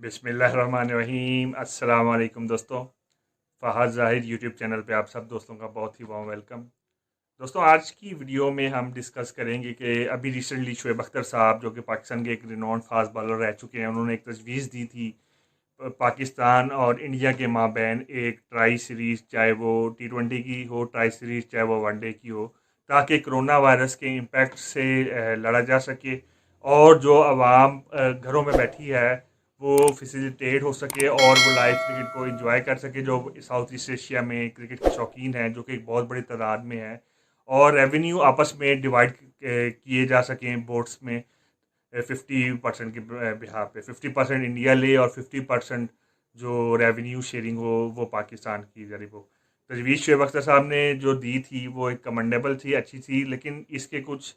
बिस्मिल्लाहिर्रहमानिर्रहीम। अस्सलाम वालेकुम दोस्तों। फ़हद ज़ाहिद यूट्यूब चैनल पे आप सब दोस्तों का बहुत ही वार्म वेलकम। दोस्तों, आज की वीडियो में हम डिस्कस करेंगे कि अभी रिसेंटली शोएब अख्तर साहब, जो कि पाकिस्तान के एक रिनोन्ड फास्ट बॉलर रह चुके हैं, उन्होंने एक तजवीज़ दी थी पाकिस्तान और इंडिया के माबैन एक ट्राई सीरीज़, चाहे वो T20 की हो ट्राई सीरीज़, चाहे वो वनडे की हो, ताकि कोरोना वायरस के इम्पैक्ट से लड़ा जा सके और जो आवाम घरों में बैठी है वो फैसिलिटेट हो सके और वो लाइव क्रिकेट को एंजॉय कर सके, जो साउथ ईस्ट एशिया में क्रिकेट के शौकीन हैं, जो कि एक बहुत बड़ी तादाद में है, और रेवेन्यू आपस में डिवाइड किए जा सकें बोर्ड्स में 50% के बिहार पे 50% इंडिया ले और 50% जो रेवेन्यू शेयरिंग हो वो पाकिस्तान की जरिए हो। तजवीज़ शुएब अख्तर साहब ने जो दी थी वो एक कमेंडेबल थी, अच्छी थी, लेकिन इसके कुछ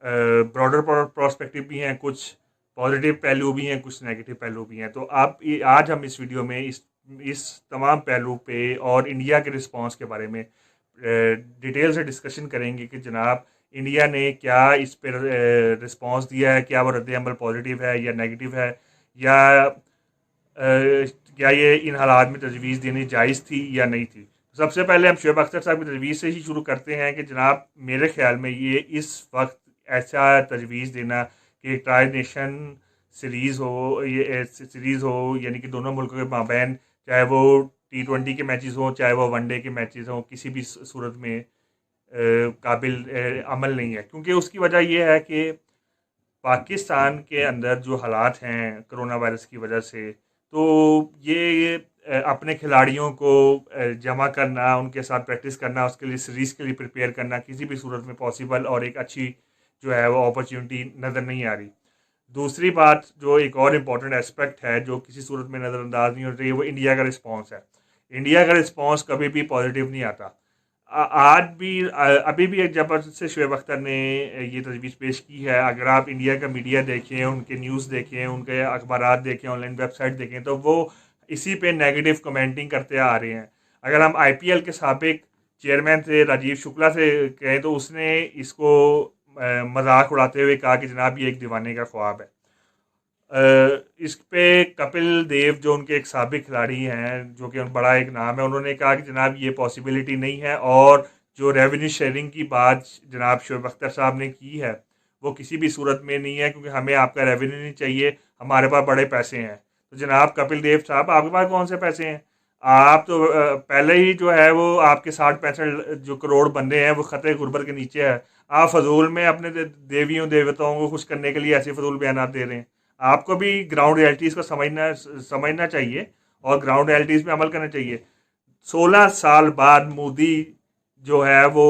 ब्रॉडर प्रोस्पेक्टिव भी हैं, कुछ पॉजिटिव पहलू भी हैं, कुछ नेगेटिव पहलू भी हैं। तो आप आज हम इस वीडियो में इस तमाम पहलू पे और इंडिया के रिस्पांस के बारे में डिटेल से डिस्कशन करेंगे कि जनाब इंडिया ने क्या इस पर रिस्पांस दिया है, क्या वो रद्द-ए-अमल पॉजिटिव है या नेगेटिव है, या क्या ये इन हालात में तजवीज़ देनी जायज़ थी या नहीं थी। सबसे पहले हम शुएब अख्तर साहब की तजवीज़ से ही शुरू करते हैं कि जनाब मेरे ख्याल में ये इस वक्त ऐसा तजवीज़ देना कि ट्राई नेशन सीरीज़ हो, ये सीरीज़ हो, यानी कि दोनों मुल्कों के माबैन, चाहे वो T20 के मैचेस हों, चाहे वो वनडे के मैचेस हों, किसी भी सूरत में काबिल अमल नहीं है, क्योंकि उसकी वजह यह है कि पाकिस्तान के अंदर जो हालात हैं कोरोना वायरस की वजह से, तो ये अपने खिलाड़ियों को जमा करना, उनके साथ प्रैक्टिस करना, उसके लिए सीरीज़ के लिए प्रिपेयर करना किसी भी सूरत में पॉसिबल और एक अच्छी जो है वो अपॉर्चुनिटी नज़र नहीं आ रही। दूसरी बात, जो एक और इम्पॉर्टेंट एस्पेक्ट है जो किसी सूरत में नज़रअंदाज नहीं हो रही, वो इंडिया का रिस्पॉन्स है। इंडिया का रिस्पॉन्स कभी भी पॉजिटिव नहीं आता। आज भी अभी भी एक जब से शुएब अख्तर ने ये तजवीज़ पेश की है, अगर आप इंडिया का मीडिया देखें, उनके न्यूज़ देखें, उनके अखबारात देखें, ऑनलाइन वेबसाइट देखें, तो वो इसी पे नेगेटिव कमेंटिंग करते आ रहे हैं। अगर हम आईपीएल के साबिक चेयरमैन से राजीव शुक्ला से कहें तो उसने इसको मजाक उड़ाते हुए कहा कि जनाब ये एक दीवाने का ख्वाब है। इस पे कपिल देव, जो उनके एक साबिक खिलाड़ी हैं, जो कि बड़ा एक नाम है, उन्होंने कहा कि जनाब ये पॉसिबिलिटी नहीं है, और जो रेवेन्यू शेयरिंग की बात जनाब शुएब अख्तर साहब ने की है वो किसी भी सूरत में नहीं है, क्योंकि हमें आपका रेवेन्यू नहीं चाहिए, हमारे पास बड़े पैसे हैं। तो जनाब कपिल देव साहब, आपके पास कौन से पैसे हैं? आप तो पहले ही जो है वो आपके 60-65 जो करोड़ बंदे हैं वो खतरे गुर्बत के नीचे है। आप फजूल में अपने देवियों देवताओं को खुश करने के लिए ऐसे फजूल बयान दे रहे हैं। आपको भी ग्राउंड रियलिटीज़ को समझना चाहिए और ग्राउंड रियलिटीज़ में अमल करना चाहिए। 16 साल बाद मोदी जो है वो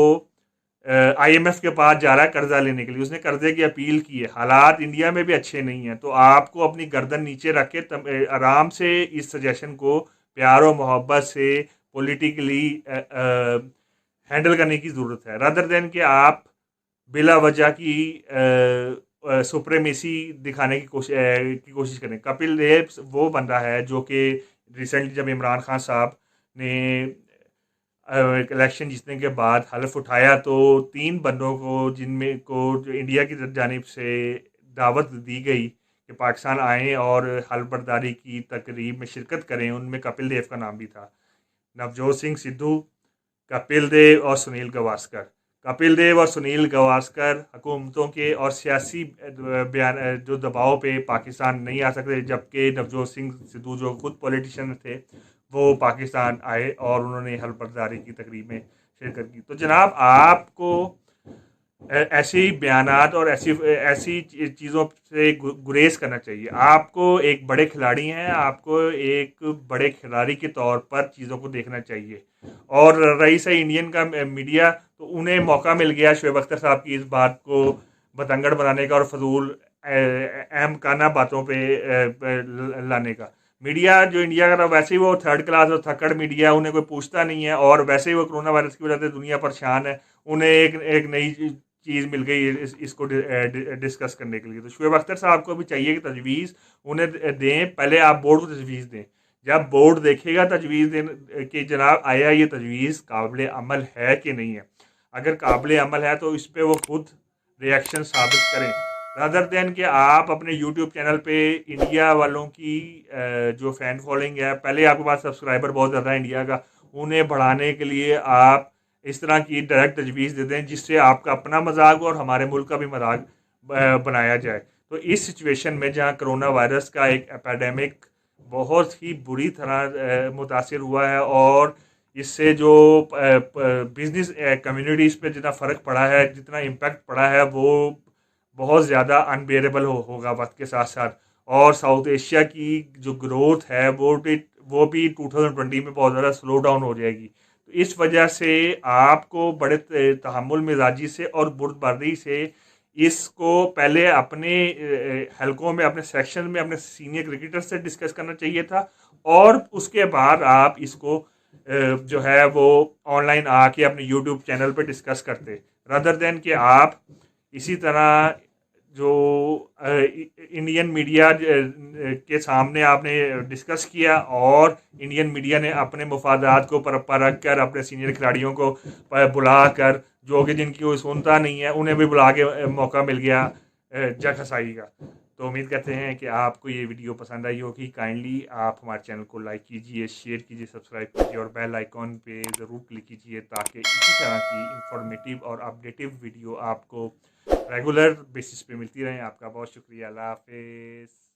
आईएमएफ के पास जा रहा है कर्जा लेने के लिए, उसने कर्जे की अपील की है। हालात इंडिया में भी अच्छे नहीं हैं, तो आपको अपनी गर्दन नीचे रख के आराम से इस सजेशन को प्यार और मोहब्बत से पॉलिटिकली हैंडल करने की ज़रूरत है, रदर देन कि आप बिला वजह की सुप्रेमेसी दिखाने की कोशिश करें। कपिल देव वो बंदा है जो कि रिसेंटली जब इमरान खान साहब ने इलेक्शन जीतने के बाद हलफ उठाया, तो 3 बंदों को, जिनमें को जो इंडिया की जानिब से दावत दी गई कि पाकिस्तान आएँ और हल्फ बर्दारी की तकरीब में शिरकत करें, उनमें कपिल देव का नाम भी था। नवजोत सिंह सिद्धू, कपिल देव और सुनील गावस्कर। कपिल देव और सुनील गावस्कर हुकूमतों के और सियासी बयान जो दबाव पे पाकिस्तान नहीं आ सकते, जबकि नवजोत सिंह सिद्धू जो खुद पॉलिटिशियन थे वो पाकिस्तान आए और उन्होंने हल्फ बर्दारी की तकरीब में शिरकत की। तो जनाब आपको ऐसे ही बयानात और ऐसी ऐसी चीज़ों से गुरेज करना चाहिए। आपको एक बड़े खिलाड़ी हैं, आपको एक बड़े खिलाड़ी के तौर पर चीज़ों को देखना चाहिए। और रही सही इंडियन का मीडिया, तो उन्हें मौका मिल गया शुएब अख्तर साहब की इस बात को बतंगड़ बनाने का और फजूल अहम काना बातों पे लाने का। मीडिया जो इंडिया का था, वैसे ही वो थर्ड क्लास और थकड़ मीडिया, उन्हें कोई पूछता नहीं है, और वैसे ही वो कोरोना वायरस की वजह से दुनिया परेशान है। उन्हें एक नई चीज़ मिल गई इसको डिस्कस करने के लिए। तो शुएब अख्तर साहब को भी चाहिए कि तजवीज़ उन्हें दें, पहले आप बोर्ड को तजवीज़ दें। जब बोर्ड देखेगा तजवीज़ दें कि जनाब आया ये तजवीज़ काबिल अमल है कि नहीं है, अगर काबिल अमल है तो इस पर वो खुद रिएक्शन साबित करें। रादर देन कि आप अपने यूट्यूब चैनल पे इंडिया वालों की जो फैन फॉलोइंग है, पहले आपके पास सब्सक्राइबर बहुत ज़्यादा है इंडिया का, उन्हें बढ़ाने के लिए आप इस तरह की डायरेक्ट तजवीज़ देते हैं जिससे आपका अपना मजाक और हमारे मुल्क का भी मजाक बनाया जाए। तो इस सिचुएशन में जहाँ कोरोना वायरस का एक एपिडेमिक बहुत ही बुरी तरह मुतासिर हुआ है और इससे जो बिजनेस कम्युनिटीज़ पे जितना फ़र्क पड़ा है, जितना इम्पेक्ट पड़ा है, वो बहुत ज़्यादा अनबेरेबल होगा वक्त के साथ साथ। और साउथ एशिया की जो ग्रोथ है वो भी 2020 में बहुत ज़्यादा स्लो डाउन हो जाएगी। तो इस वजह से आपको बड़े तहम्मुल मिजाजी से और बुर्दबारी से इसको पहले अपने हलकों में, अपने सेक्शन में, अपने सीनियर क्रिकेटर से डिस्कस करना चाहिए था और उसके बाद आप इसको जो है वो ऑनलाइन आके अपने यूट्यूब चैनल पे डिस्कस करते, रदर देन कि आप इसी तरह जो इंडियन मीडिया के सामने आपने डिस्कस किया और इंडियन मीडिया ने अपने मफादात को परख कर अपने सीनियर खिलाड़ियों को बुला कर, जो कि जिनकी कोई सुनता नहीं है, उन्हें भी बुला के मौका मिल गया जग हसाई का। तो उम्मीद करते हैं कि आपको ये वीडियो पसंद आई होगी। काइंडली आप हमारे चैनल को लाइक कीजिए, शेयर कीजिए, सब्सक्राइब कीजिए और बेल आइकॉन पे ज़रूर क्लिक कीजिए ताकि इसी तरह की इंफॉर्मेटिव और अपडेटिव वीडियो आपको रेगुलर बेसिस पे मिलती रहें। आपका बहुत शुक्रिया। अल्लाह हाफिज़।